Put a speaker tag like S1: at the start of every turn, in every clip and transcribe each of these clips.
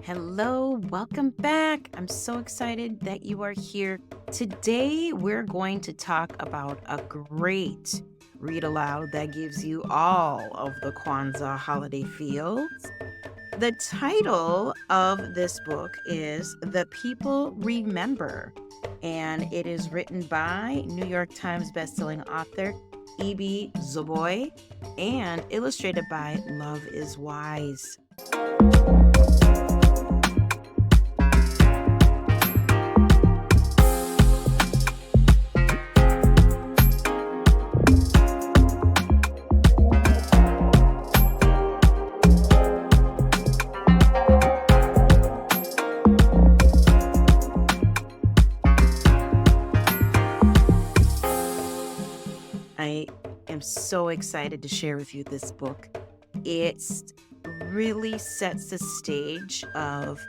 S1: Hello, welcome back. I'm so excited that you are here. Today, we're going to talk about a great read aloud that gives you all of the Kwanzaa holiday feels. The title of this book is The People Remember, and it is written by New York Times bestselling author IBI Zoboi and illustrated by Loveis Wise. I am so excited to share with you this book. It really sets the stage of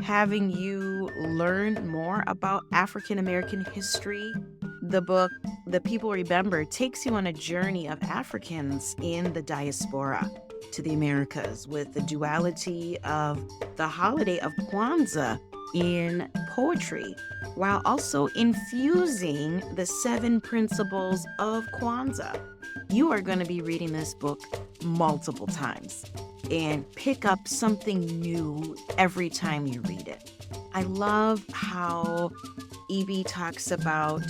S1: having you learn more about African American history. The book, The People Remember, takes you on a journey of Africans in the diaspora to the Americas with the duality of the holiday of Kwanzaa in poetry, while also infusing the 7 principles of Kwanzaa. You are going to be reading this book multiple times and pick up something new every time you read it. I love how E.B. talks about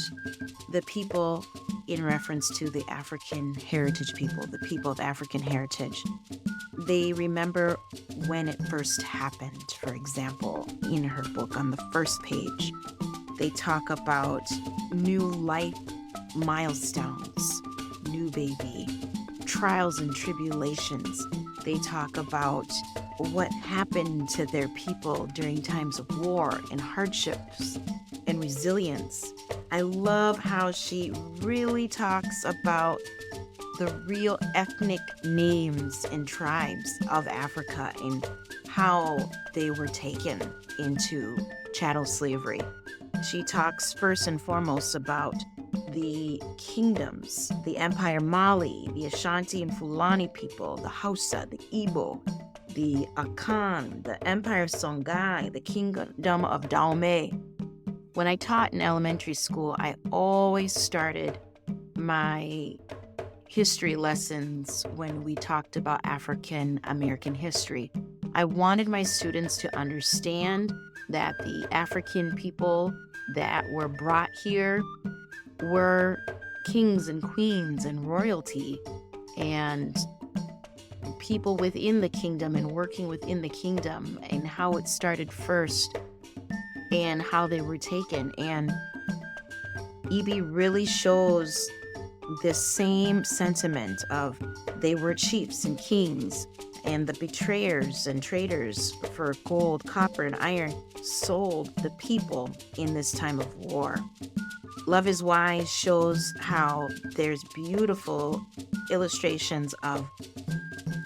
S1: the people in reference to the African heritage people, the people of African heritage. They remember when it first happened, for example, in her book on the first page. They talk about new life milestones, new baby, trials and tribulations. They talk about what happened to their people during times of war and hardships and resilience. I love how she really talks about the real ethnic names and tribes of Africa and how they were taken into chattel slavery. She talks first and foremost about the kingdoms, the Empire Mali, the Ashanti and Fulani people, the Hausa, the Igbo, the Akan, the Empire Songhai, the Kingdom of Dahomey. When I taught in elementary school, I always started my history lessons when we talked about African American history. I wanted my students to understand that the African people that were brought here were kings and queens and royalty and people within the kingdom and working within the kingdom and how it started first and how they were taken. And E.B. really shows this same sentiment of they were chiefs and kings, and the betrayers and traitors for gold, copper, and iron sold the people in this time of war. Loveis Wise shows how there's beautiful illustrations of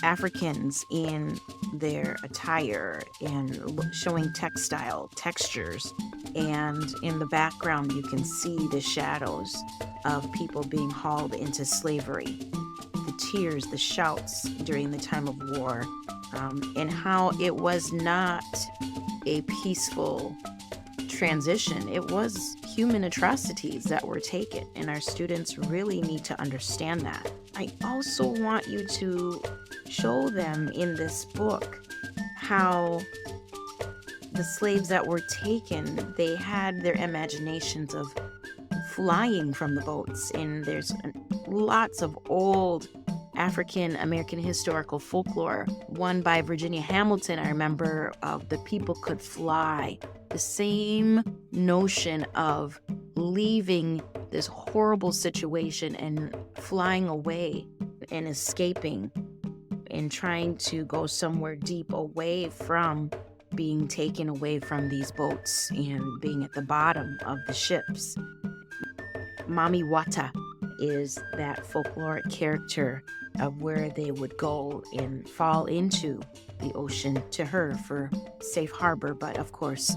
S1: Africans in their attire and showing textile textures. And in the background, you can see the shadows of people being hauled into slavery, the tears, the shouts during the time of war, and how it was not a peaceful transition. It was human atrocities that were taken, and our students really need to understand that. I also want you to show them in this book how the slaves that were taken, they had their imaginations of flying from the boats, and there's lots of old African American historical folklore. One by Virginia Hamilton, I remember, of the people could fly. The same notion of leaving this horrible situation and flying away and escaping and trying to go somewhere deep away from being taken away from these boats and being at the bottom of the ships. Mami Wata is that folkloric character of where they would go and fall into the ocean to her for safe harbor, but of course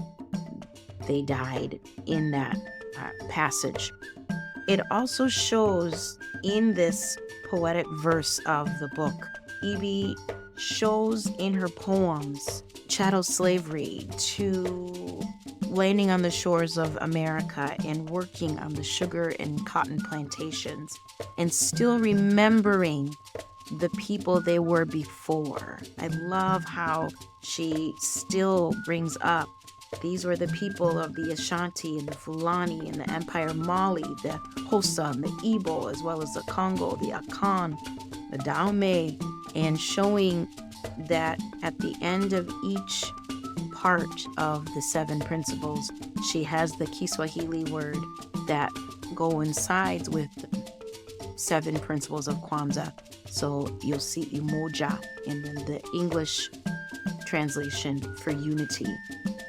S1: they died in that passage. It also shows in this poetic verse of the book, E.B. shows in her poems chattel slavery to landing on the shores of America and working on the sugar and cotton plantations and still remembering the people they were before. I love how she still brings up these were the people of the Ashanti and the Fulani and the Empire Mali, the Hosa and the Igbo, as well as the Congo, the Akan, the Dahomey, and showing that at the end of each part of the 7 principles, she has the Kiswahili word that coincides with the 7 principles of Kwanzaa. So you'll see umoja and then the English translation for unity.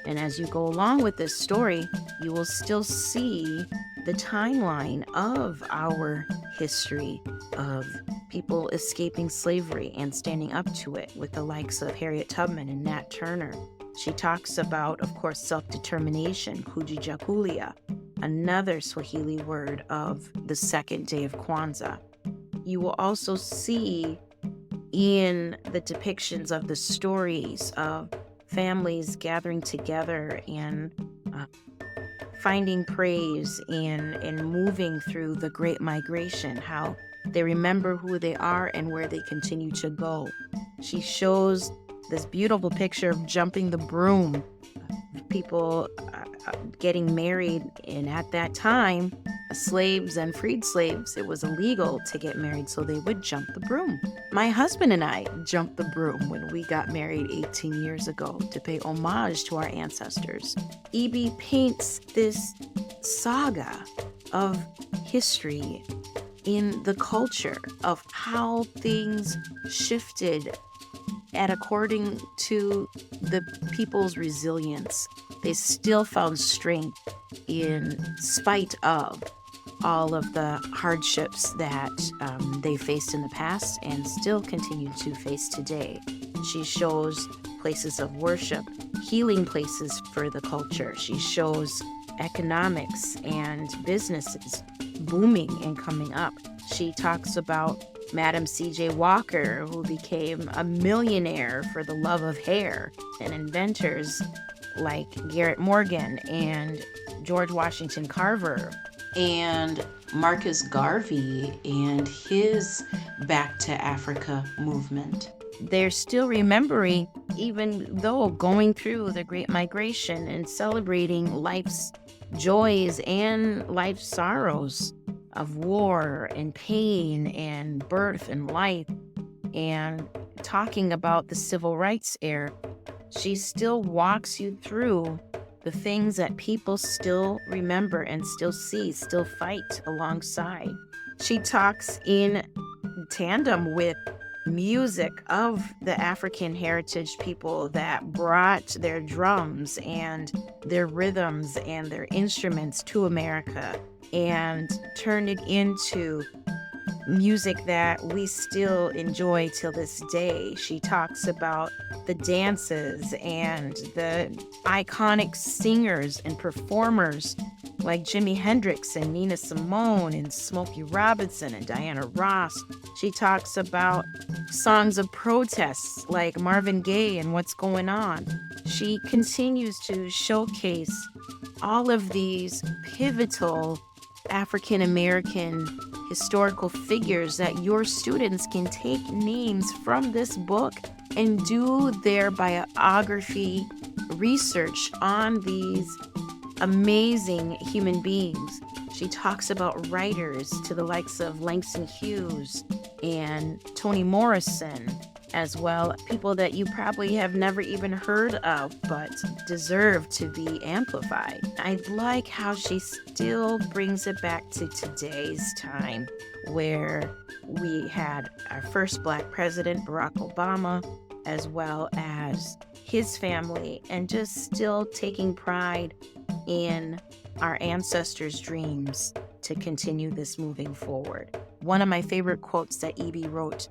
S1: And as you go along with this story, you will still see the timeline of our history of people escaping slavery and standing up to it with the likes of Harriet Tubman and Nat Turner. She talks about, of course, self-determination, Kujichagulia, another Swahili word of the second day of Kwanzaa. You will also see in the depictions of the stories of families gathering together and finding praise and moving through the Great Migration, how they remember who they are and where they continue to go. She shows this beautiful picture of jumping the broom, people getting married, and at that time, slaves and freed slaves, it was illegal to get married, so they would jump the broom. My husband and I jumped the broom when we got married 18 years ago to pay homage to our ancestors. E.B. paints this saga of history in the culture of how things shifted and according to the people's resilience. They still found strength in spite of all of the hardships that they faced in the past and still continue to face today. She shows places of worship, healing places for the culture. She shows economics and businesses booming and coming up. She talks about Madam C.J. Walker, who became a millionaire for the love of hair, and inventors like Garrett Morgan and George Washington Carver and Marcus Garvey and his Back to Africa movement. They're still remembering, even though going through the Great Migration and celebrating life's joys and life's sorrows of war and pain and birth and life, and talking about the civil rights era. She still walks you through the things that people still remember and still see, still fight alongside. She talks in tandem with music of the African heritage people that brought their drums and their rhythms and their instruments to America and turned it into music that we still enjoy till this day. She talks about the dances and the iconic singers and performers like Jimi Hendrix and Nina Simone and Smokey Robinson and Diana Ross. She talks about songs of protests like Marvin Gaye and What's Going On. She continues to showcase all of these pivotal African American historical figures that your students can take names from this book and do their biography research on these amazing human beings. She talks about writers to the likes of Langston Hughes and Toni Morrison, as well, people that you probably have never even heard of but deserve to be amplified. I like how she still brings it back to today's time, where we had our first Black president, Barack Obama, as well as his family, and just still taking pride in our ancestors' dreams to continue this moving forward. One of my favorite quotes that E.B. wrote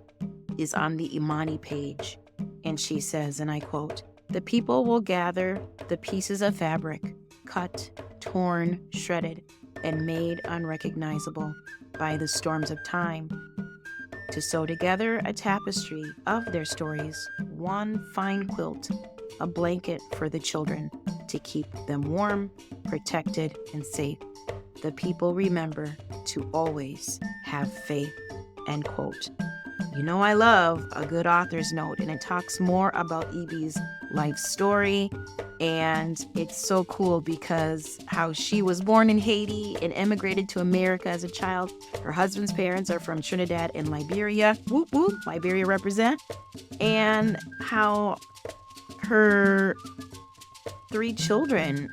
S1: is on the Imani page, and she says, and I quote, "The people will gather the pieces of fabric, cut, torn, shredded, and made unrecognizable by the storms of time. to sew together a tapestry of their stories, one fine quilt, a blanket for the children to keep them warm, protected, and safe. The people remember to always have faith, end quote. You know I love a good author's note, and it talks more about Evie's life story. And it's so cool because how she was born in Haiti and immigrated to America as a child. Her husband's parents are from Trinidad and Liberia. Whoop, whoop, Liberia represent. And how her 3 children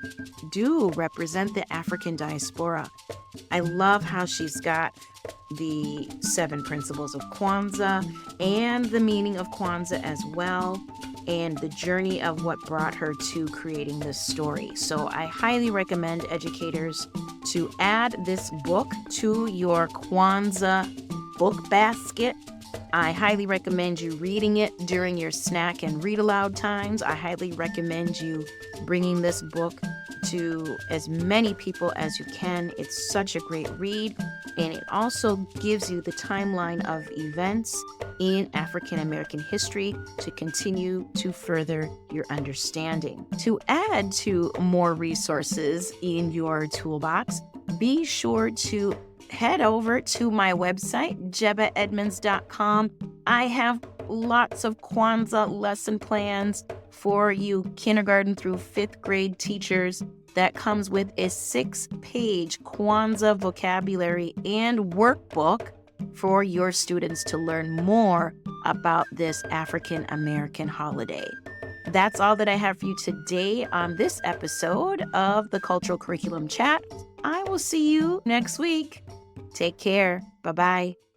S1: do represent the African diaspora. I love how she's got the 7 principles of Kwanzaa and the meaning of Kwanzaa as well, and the journey of what brought her to creating this story. So I highly recommend educators to add this book to your Kwanzaa book basket. I highly recommend you reading it during your snack and read aloud times. I highly recommend you bringing this book to as many people as you can. It's such a great read, and it also gives you the timeline of events in African American history to continue to further your understanding. To add to more resources in your toolbox, be sure to head over to my website, jebaedmunds.com. I have lots of Kwanzaa lesson plans for you kindergarten through 5th grade teachers. That comes with a 6-page Kwanzaa vocabulary and workbook for your students to learn more about this African American holiday. That's all that I have for you today on this episode of the Cultural Curriculum Chat. I will see you next week. Take care. Bye-bye.